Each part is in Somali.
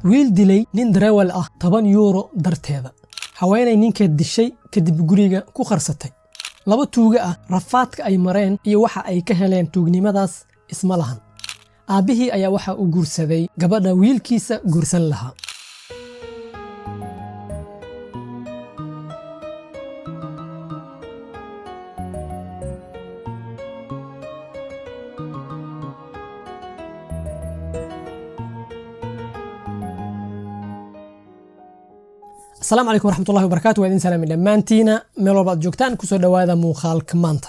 wiil dilay nin dareewal ah 10 euro darteeda haweenay ninkeed dishay kadib guriga ku qarsatay laba tuuga ah rafaadka ay mareen iyo waxa ay ka heleen tuugnimadaas isma lahan aabihii ayaa waxa uu guursaday gabadha wiilkiisa guursan lahaa السلام عليكم ورحمة الله وبركاته وإذن سلام دمانتينا ميلو بعد جوكتان كسو دوادا موخال كمانتا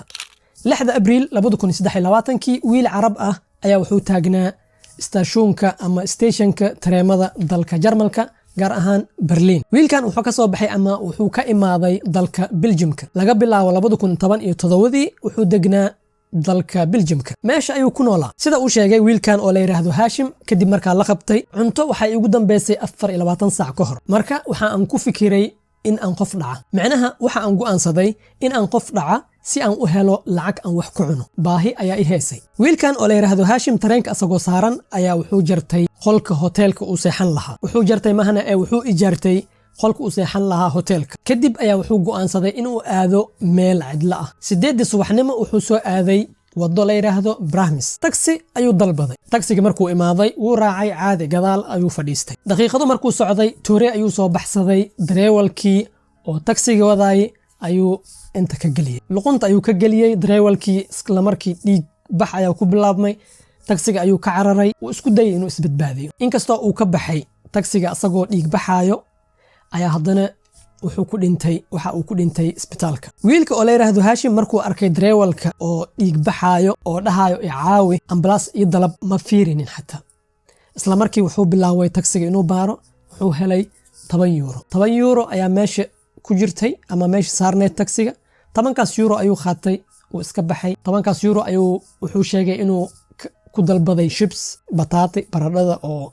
6 أبريل لابد يسدحي لواتنكي ويل عرب أيا وحو تاقنا استاشونكا أما ستيشنكا تريمادا دالكا جرمالكا gaar ahaan Berlin wiilkan wuxuu ka soo baxay ama wuxuu ka imaaday dalka Belgiumka laga bilaabo 2017 wuxuu degnaa dalka Belgiumka meesha ayuu ku noolaa sida uu sheegay wiilkan oo la yiraahdo Hashim kadib markaa la qabtay cunto waxay ugu dambeysay 24 saac ka hor marka waxa aan ku fikiray in aan qof dhaca macnaha waxa aan go'aansaday in aan qof dhaca si aan u helo lacag aan wax ku cuno baahi ayaa i heesay wiilkan oo la yiraahdo Hashim tareenka asagoo saaran ayaa wuxuu jartay qolka hotelka uu seexan lahaa wuxuu jartay mahana ee wuxuu ijaartay qolka uu seexan lahaa hotelka kadib ayaa wuxuu go'aansaday inuu aado meel cidla ah 8 subaxnimo wuxuu soo aaday wado la yiraahdo Brahmis taxi ayuu dalbaday taxiga markuu imaaday wuu raacay caadi gadaal ayuu fadhiistay daqiiqado markuu socday toore ayuu soo baxsaday dareewalkii oo taxiga waday ayuu inta ka galiyay luqunta ayuu ka galiyay dareewalkii isla markii dhiig bax ayaa ku bilaabmay taxiga ayuu ka cararay oo isku dayay inuu isbadbaadiyo inkastoo uu ka baxay taxiga asagoo dhiig baxaayo ayaa haddana wuxuu ku dhintay isbitaalka wiilka oo la yiraahdo Hashim markuu arkay dareewalka oo dhiig baxaayo oo dhahayo caawi ambulance iyo dalab ma fiirinin xataa isla markii wuxuu bilaaway taxiga inuu baaro wuxuu helay 10 euro ayaa meesha ku jirtay ama meesha saarneed taxiga 10 euro ayuu qaatay oo iska baxay 10 euro ayuu wuxuu sheegay inuu ku dalbaday chips bataati baradhada oo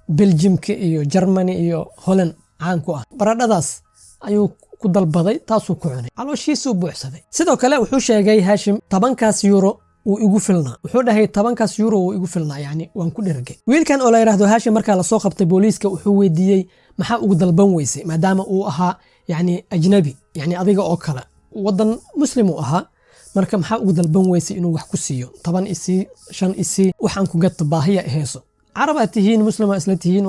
Belgiumka iyo Germany iyo Holland caan ku ah baradhadaas ayuu ku dalbaday taasoo ku cunay calooshiisu buuxsaday sidoo kale wuxuu sheegay Hashim 10 euro uu igu filnaa wuxuu dhahay 10 euro uu igu filnaa yani waan ku dhergay wiilkan oo la yiraahdo Hashim marka la soo qabtay booliiska wuxuu weydiiyay maxaa ugu dalban weysay maadaama uu ahaa yani ajnabi yani adiga oo kale wadan muslim uu ahaa marka maxaa ugu dalban weysay inuu wax ku siiyo 10 isi 5 isi waxaan ku gato baahiya heeso عرباتهين مسلمة إسلاتهين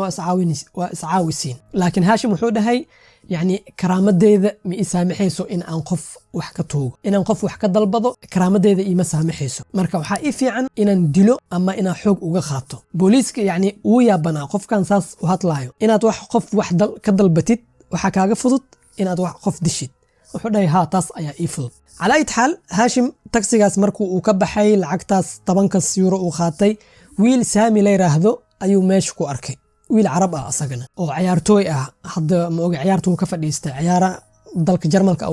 وإسعاوسين لكن هاشم وحود هاي يعني كرامة ديذا مي سامحيسو إن أنقف وحكتوه إن أنقف وحكت البضو كرامة ديذا إيما سامحيسو مركا وحايفي عن إن ندلو أما إن حوق وغخاطو بوليسك يعني ويا بنا قف كان ساس وهطلايو إن أتوح قف وحد كدل بتيت وحكاقة فضط إن أتوح قف دشيت وحود هاي هاتاس أيا إيفضط على أي حال هاشم تاكسيغاس مركو وكبحي العكتاس 10 يورو وخاطي wiil saami la yiraahdo ayuu meesha ku arkay wiil carab ah asagana oo ciyaartooy ah hadda ma og ciyaartu ka fadhiistay ciyaara dalka Jarmalka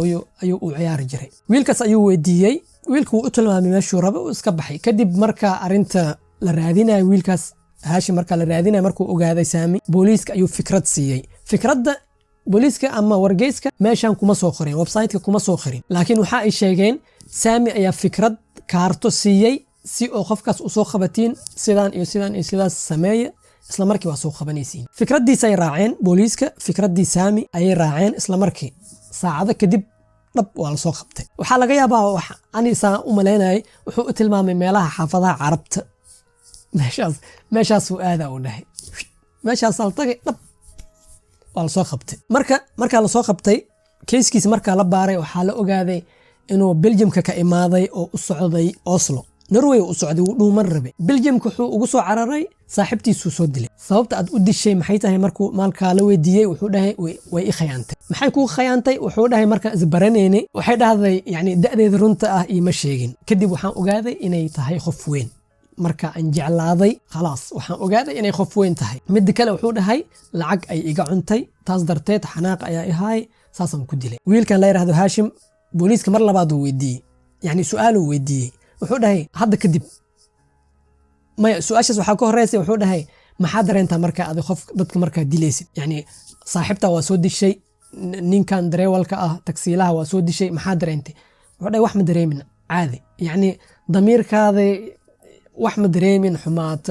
ayuu u ciyaari jiray wiilkaas ayuu weydiiyay wiilku uu tilmaamay meeshuu rabo oo iska baxay kadib marka arinta la raadinay wiilkaas Hashim marka la raadinay markuu ogaaday saami booliiska ayuu fikrad siiyay fikradda booliiska ama wargeyska meeshan kuma soo qorin website-ka kuma soo qorin laakiin waxa ay sheegeen saami ayaa fikrad kaarto siiyay si oo qofkaas u soo qabatiin sidaan iyo sidaas sameeyo isla markii waa soo qabanaysiin fikradiisa ay raaceen booliiska fikradii saami ay raaceen isla markii saacado kadib dhab waa la soo qabtay waxa laga yaabaa wax anisa u maleynay wuxuu u tilmaamay meelaha xaafadaha carabta meeshaas uu aada u dhahay meeshaas altagay dhab waa la soo qabtay marka la soo qabtay keiskiisa marka la baaray waxa la ogaaday inuu Belgiumka ka imaaday oo u socday Oslo Norway u socday uu dhuuman rabay Belgiumka wuxuu ugu soo cararay saaxiibtiisu soo dilay sababta aad u dishay maxay tahay markuu maalka la weydiiyay wuxuu dhahay way i khiyaantay maxay ku khiyaantay wuxuu dhahay marka isbaraneynay waxay dhahday yani da'deeda runta ah ima sheegin kadib waxaan ogaaday inay tahay qof weyn marka aan jeclaaday khalaas waxaan ogaaday inay qof weyn tahay mid kale wuxuu dhahay lacag ay iga cuntay taas darteed xanaaq ayaa ihay saasan ku dilay wiilkan la yiraahdo Hashim booliiska mar labaad uu weydiiyay yani su'aal uu weydiiyay wuxuu dhahay hadda kadib ma su'aashaas waxa ka horeysay wuxuu dhahay maxaa dareentaa marka aad qof dadka marka dilaysid yani saaxiibta waa soo dishay ninkan dareewalka ah taksiilaha waa soo dishay maxaa dareentay wuxuu dhahay wax ma dareemin caadi yani damiirkaada wax ma dareemin xumaat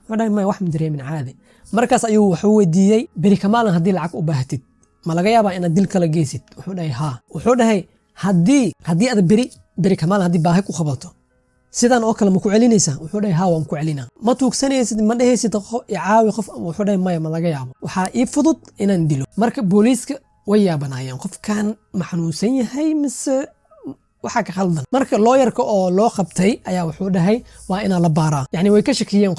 waxay ma wax ma dareemin caadi markaas ayuu wuxuu weydiiyay bari kamaalan hadii lacag u baahatid ma laga yaabaa inaad dil kala geysid wuxuu dhahay hadii aad bari kamaalan hadii baahi ku qabato sidan oo kale ma ku celinaysaa wuxuu dhahay haa waan ku celinaa ma tuugsanaysid ma dhahaysid caawi qof wuxuu dhahay maya ma laga yaabo waxaa ii fudud inaan dilo marka booliiska way yaabanayeen qofkan ma xanuunsan yahay mise waxa ka khaldan marka lawyer-ka oo loo qabtay ayaa wuxuu dhahay waa inaan la baaraa yani way ka shakiyeen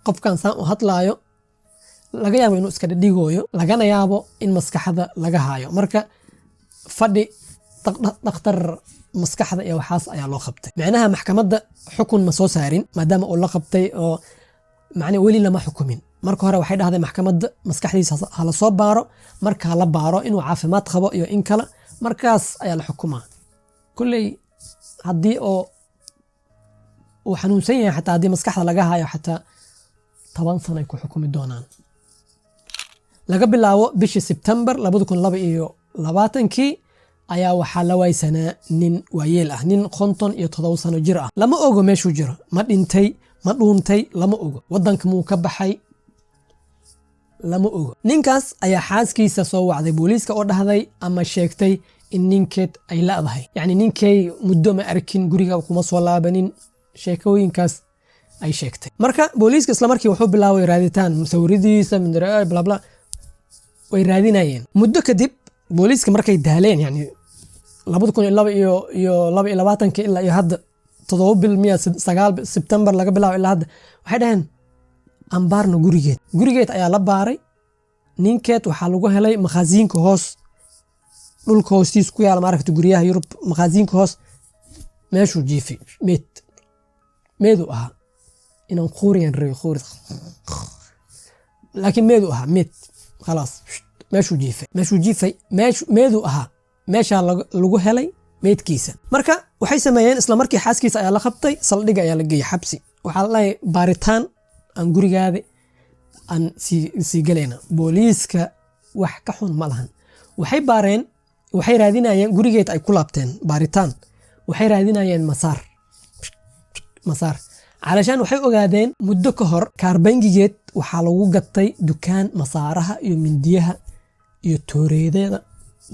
qofkan saan u hadlaayo laga yaabo inuu iska dhigooyo lagana yaabo in maskaxda laga haayo marka fadhi dhakhtar maskaxda iyo waxaas ayaa loo qabtay macnaha maxkamadda xukun ma soo saarin maadaama uu la qabtay oo macna weli lama xukumin marka hore waxay dhahdeen maxkamadda maskaxdiisa hala soo baaro marka la baaro inuu caafimaad qabo iyo in kale markaas ayaa la xukumaa kulley haddii uu xanuunsan yahay xataa haddii maskaxda laga hayo xataa 10 sano ay ku xukumi doonaan laga bilaabo bishii September 2022 ayaa waxaa la waysanaa nin waayeel ah nin 57 sano jir ah lama ogo meeshuu jiro ma dhintay ma dhuuntay lama ogo wadanka muu ka baxay lama ogo ninkaas ayaa xaaskiisa soo wacday booliiska oo dhahday ama sheegtay in ninkeed ay laadahay yani ninkay muddo ma arkin guriga kuma soo laabanin sheekooyinkaas ay sheegtay marka booliiska isla markii wuxuu bilaabay raaditaan sawiradiisa mindira bla bla way raadinayeen muddo kadib booliiska markay daaleen yani 2022 ilaa iyo hadda 7 bil 9 September laga bilaabo ilaa hadda waxay dhaheen ambaarna gurigeed ayaa la baaray ninkeed waxaa lagu helay makhaasiinka hoos dhulka hoostiis ku yaala maaragtay guryaha Yurub makhaasiinka hoos meeshuu jiifay meedu ahaa inaan quuriyan reey laakiin meedu ahaa خلاص meeshuu jiifay meedu ahaa meesha lagu helay meedkiisa marka waxay sameeyeen isla markii xaaskiisa ayaa la qabtay saldhiga ayaa la geeyay xabsi waxaa la leeyahay baaritaan aan gurigaada aan sii galayna booliiska wax ka xun ma lahan waxay raadinayeen gurigeed ay ku laabteen baaritaan waxay raadinayeen masaar علشان waxay ogaadeen muddo ka hor kaarbangigeed waxaa lagu gatay dukaan masaaraha iyo mindiyaha iyo tooreedeeda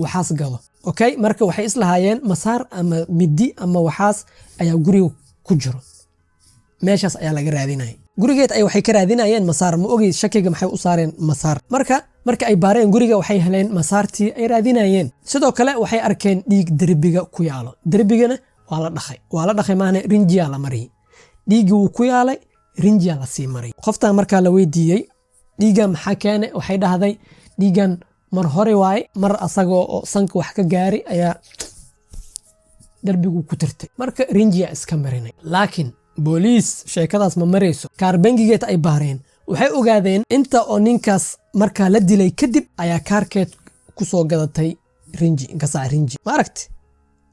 waxaas gado okay marka waxay islahaayeen masaar ama midi ama waxaas ayaa guriga ku jiro meeshaas ayaa laga raadinayay gurigeed ay waxay ka raadinayeen masaar ma ogeey shakiga maxay u saareen masaar marka ay baareen guriga waxay heleen masaartii ay raadinayeen sidoo kale waxay arkeen dhiig derbiga ku yaalo derbigana waa la dhaqay maana rinjiya la mariyay dhiigi uu ku yaalay rinjiya la sii maray qofta marka la weydiiyay dhiiga maxaa keenay waxay dhahday dhiigan mar hore waay mar asagoo sanka wax ka gaari ayaa darbigu ku tirtay marka rinjiya iska marinay laakiin booliis sheekadaas ma marayso kaarbangigeed ay baareen waxay ogaadeen inta oo ninkaas marka la dilay kadib ayaa kaarkeed ku soo gadatay rinji ma aragti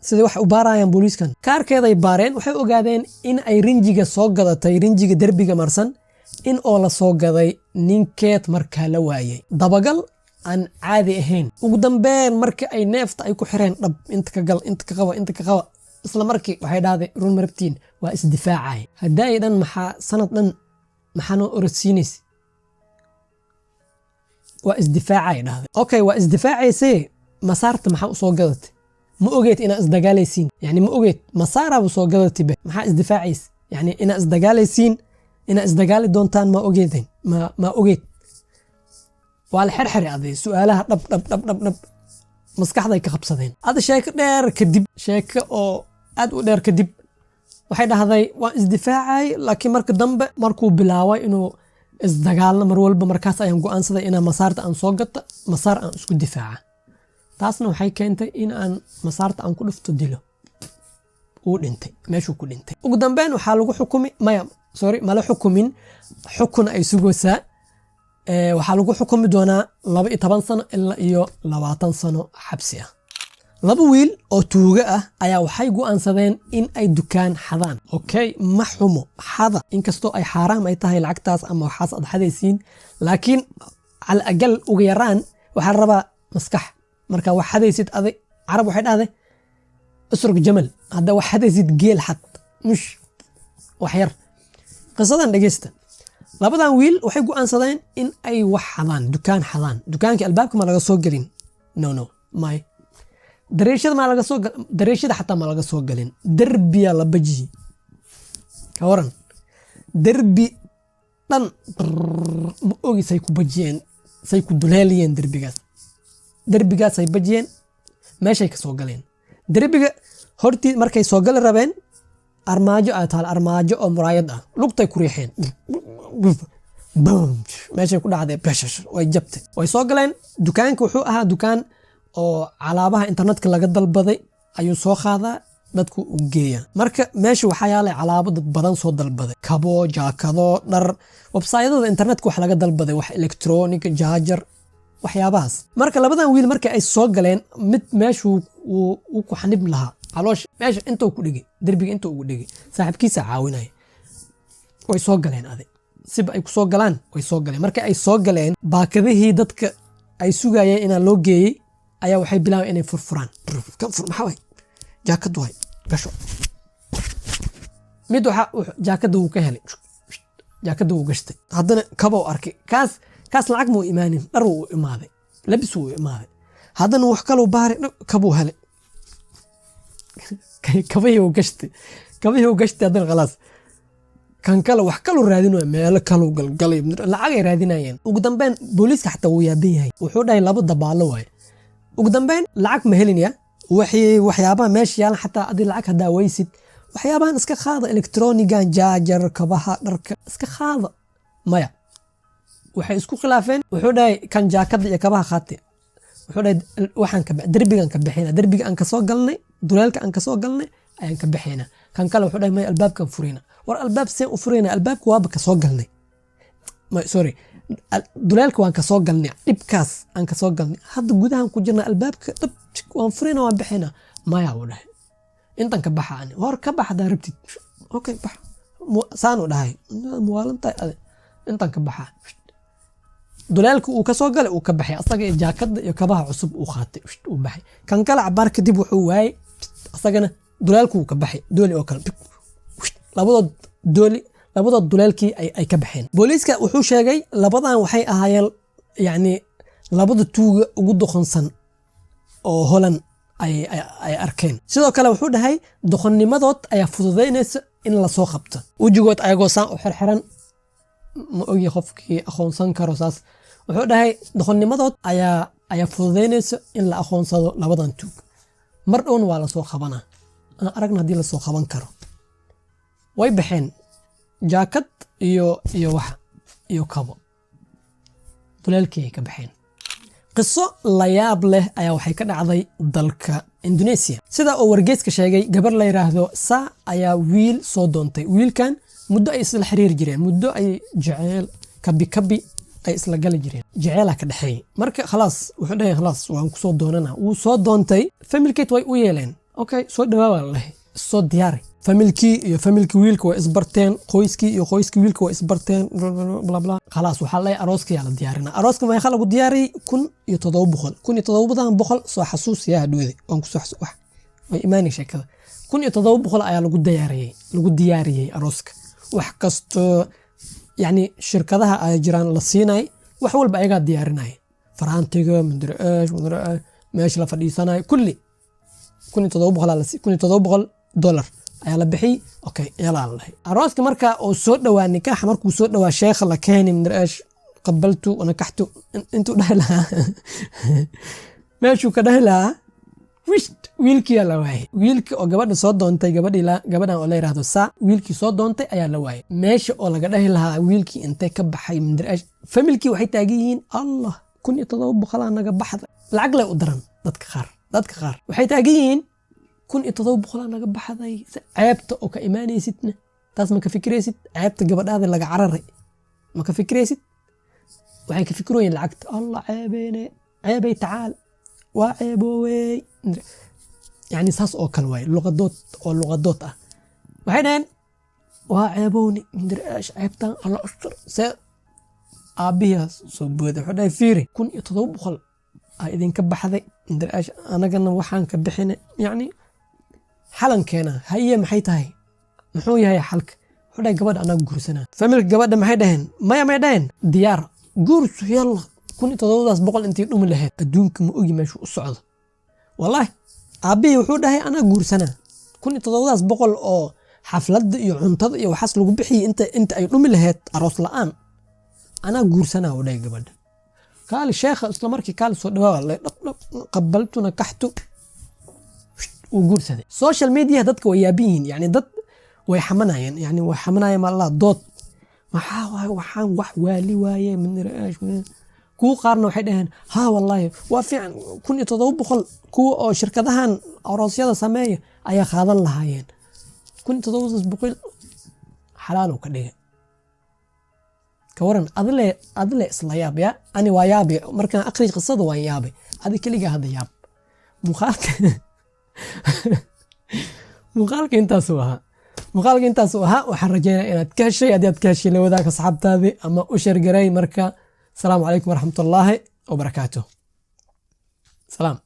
sidii wax u baarayaan booliiskan kaarkeeday baareen waxay ogaadeen in ay rinjiga soo gadatay rinjiga derbiga marsan in oo la soo gaday ninkeed markaa la waayay dabagal aan caadi ahayn ugu dambeyn marka ay neefta ay ku xireen dhab inta ka qaba isla markii waxay dhahday run marabtiin waa isdifaacay haday dhan maxaa sanad dhan maxaanu orsiinis waa isdifaacay dhahday okay waa isdifaacaysay masaarta maxaa u soo gadatay ma ogeed ina isdagaalaysiin yani ma ogeed masaara soo gadatay maxaa isdifaacays yani ina isdagaalaysiin ina isdagaali doontaan ma ogeed waa la xirxiri aday su'aalaha dhab maskaxda ay ka qabsadeen ada sheeko oo aad u dheer kadib waxay dhahday waa isdifaacay laakiin marka dambe markuu bilaaway inuu isdagaalna mar walba markaas ayaan go'aansaday inaan masaarta aan soo gata masaar aan isku difaaca taasna waxay keentay in aan masaarta aan ku dhufto dilo uu dhintay meeshuu ku dhintay ugu dambeyn waxaa lagu xukumi mala xukumin xukun ay sugaysaa waxaa lagu xukumi doonaa 12 sano ilaa iyo 20 sano xabsi ah laba wiil oo tuuga ah ayaa waxay go'aansadeen in ay dukaan xadaan okay ma xumo xada inkastoo ay xaraam ay tahay lacagtaas ama waxaas ad xadaysiin laakiin al aqal ugu yaraan waxa rabaa maskax marka wax xadaysid aday carab waxay dhahday isrug jamal hada wax xadaysid geel xad mush wax yar qisadan dhageysta labadan wiil waxay go'aansadeen in ay wax xadaan dukaan xadaan dukaankii albaabka ma laga soo galin no may dareeshada xataa ma laga soo galin derbiya la bajiye ka waran derbi dhan ma ogi say ku bajiyeen say ku duleeliyeen derbigaas ay bajiyeen meeshay ka soo galeen derbiga hortii markay soo gali rabeen armaajo ay taal armaajo oo muraayad ah lugtay ku riixeen meeshay ku dhacday bashash way jabtay way soo galeen dukaanka wuxuu ahaa dukaan oo alaabaha internetka laga dalbaday ayuu soo qaadaa dadku u geeyaa marka meesha waxaa yaalay alaabo dad badan soo dalbaday kabo jaakado dhar websaytyada internetka wax laga dalbaday wax electronic jaajar waxyaabahaas marka labadan wiil marka ay soo galeen mid meeshu uu ku xanib lahaa caloosh meesha intuu ku dhigay derbiga intuu ugu dhigay saaxiibkiisa caawinay way soo galeen siba ay ku soo galaan way soo galeen marka ay soo galeen baakadihii dadka ay sugayeen inaan loo geeyay ayaa waxay bilaabeen inay furfuraan kan fur maxaa way jaakad way gasho mid waxa jaakada uu ka helay jaakada uu gashtay haddana kabo arkay kaas lacag muu imaanin dhar uu imaaday labis uu imaaday haddana wax kale baari kabo helay kabihii uu gashtay haddana khalaas kan kale wax kaloo raadinayo meelo kaloo galgalay lacag ay raadinayeen ugu dambeyn booliiska xataa wuu yaaban yahay wuxuu dhahay laba dabaalo waaye ugu dambeyn lacag ma helinaya waxyaabaha meesha yaalan xataa adii lacag hadaa waysid waxyaabahan iska qaada elektronigan jaajar kabaha dharka iska qaada maya waxay isku khilaafeen wuxuu dhahay kan jaakada iyo kabaha qaatay wuxuu dhahay waxaan derbigan ka bixina derbiga aan ka soo galnay duleelka aan ka soo galnay ayaan ka bixina kan kale wuxuu dhahay may albaabkan furina war albaab seen u furina albaabka waaba ka soo galnay sorry duleelka waan ka soo galnay dhibkaas aan ka soo galnay hadda gudahan ku jirna albaabka dhab waan furina waan bixina maya uu dhahay intan ka baxa ani war ka baxa darabtid okay bax saanu dhahay muwaalantay intan ka baxa duleelka uu ka soo galay uu ka baxay asaga jaakada iyo kabaha cusub uu qaatay uu baxay kan kale cabaar kadib wuxuu waayay asagana duleelka uu ka baxay dooli oo kale labadood duleelkii ay ka baxeen booliiska wuxuu sheegay labadan waxay ahaayeen yani labada tuuga ugu doqonsan oo Holland ay arkeen sidoo kale wuxuu dhahay doqonnimadood ayaa fududeynaysa in la soo qabto wajigood ayagoo saan u xirxiran ma ogi qofkii aqoonsan karo saas wuxuu dhahay doqonnimadood ayaa fududeynaysa in la aqoonsado labadan tuug mar dhown waa la soo qabanaa aan aragna haddii la soo qaban karo way baxeen jaakad iyo kabo duleelkii ay ka baxeen qiso la yaab leh ayaa waxay ka dhacday dalka Indonesia sida oo wargeyska sheegay gabar la yiraahdo Sa ayaa wiil soo doontay wiilkan muddo ay isla xiriir jireen muddo ay jaceyl kabi ay isla gali jireen jaceyla ka dhaxay marka khalaas wuxuu dhahay khalaas waan ku soo doonana uu soo doontay familkeed way u yeeleen okay soo dhawaad leh soo diyaari familkii wiilka way isbarteen qoyskii wiilka way isbarteen bla bla khalaas waxa la arooska la diyaarina arooska ma lagu diyaari 1700 soo xasuus yaa hadwade waan ku soo xasuus way iimaani sheekada 1700 ayaa lagu diyaariyay arooska wax kasto yani shirkadaha ay jiraan la siinay wax walba ayaga diyaarinay faraantiga meesha la fadhiisanay kulli 1700 $. ayaa la bixi okay yala allah arooska marka oo soo dhawaa nikaax markuu soo dhawaa sheekh la keenay midrash qabaltu wana kaxtu intu dhahla meeshu ka dhahla wiilkii la waayay wiilka oo gabadha soo doontay gabadhan oo la yiraahdo Sa wiilkii soo doontay ayaa la waayay meesha oo laga dhahi lahaa wiilkii intee ka baxay midrash familkii waxay taagiyiin Allah 1700 naga baxda lacag leh u daran dadka qaar waxay taagiyiin 1700 naga baxday ceebta oo ka iimaanaysidna taas ma ka fikraysid ceebta gabadhaada laga cararay ma ka fikraysid waxay ka fikrooyin lacagta Allah ceebay tacaal waa ceebooway yani saas oo kale way luqadood ah waxay dhahan waa ceebooni midrash ceebtan Allah ustar se aabiyaas soo booday wuxuu dhahay fiiri 1700 ay idinka baxday midrash anagana waxaan ka bixinay yani حلن كنا هي محيتها محو يهي حلك وحده قبل أنا جورسنا فملك قبل ما هيدهن ما يدهن ديار جورس يلا كنت تضوض بقول أنت أم لهات أدونك مؤجي ما شو الصعد والله أبي وحده هي أنا جورسنا كنت تضوض بقول حفلة يعنتظ وحصل بحي أنت أي أم لهات أرسل الآن أنا جورسنا وده قبل قال الشيخ اسلامركي قال صدوا والله قبلت نكحته وجورسنا السوشيال ميديا دتك ويابين يعني دت ويحمناين يعني ويحمناين ما الله دوت وحان وحوالي وايه من رئاش كو قارنا وحيدهن ها والله وفعلا كن يتضوب بخل كو شركتهان أوروسيا سماية أي خاضن لهايين كن يتضوب بقول حلال وكده كورن أدلة إصلا يابي أنا ويابي مركنا أقري قصة ويابي هذه كل هذا ياب مقالك انت سوها وحرجينا إلى تكهشي أدي تكهشي لو ذاك أصحاب تابي أما أشر قري مركا. السلام عليكم ورحمة الله وبركاته. سلام.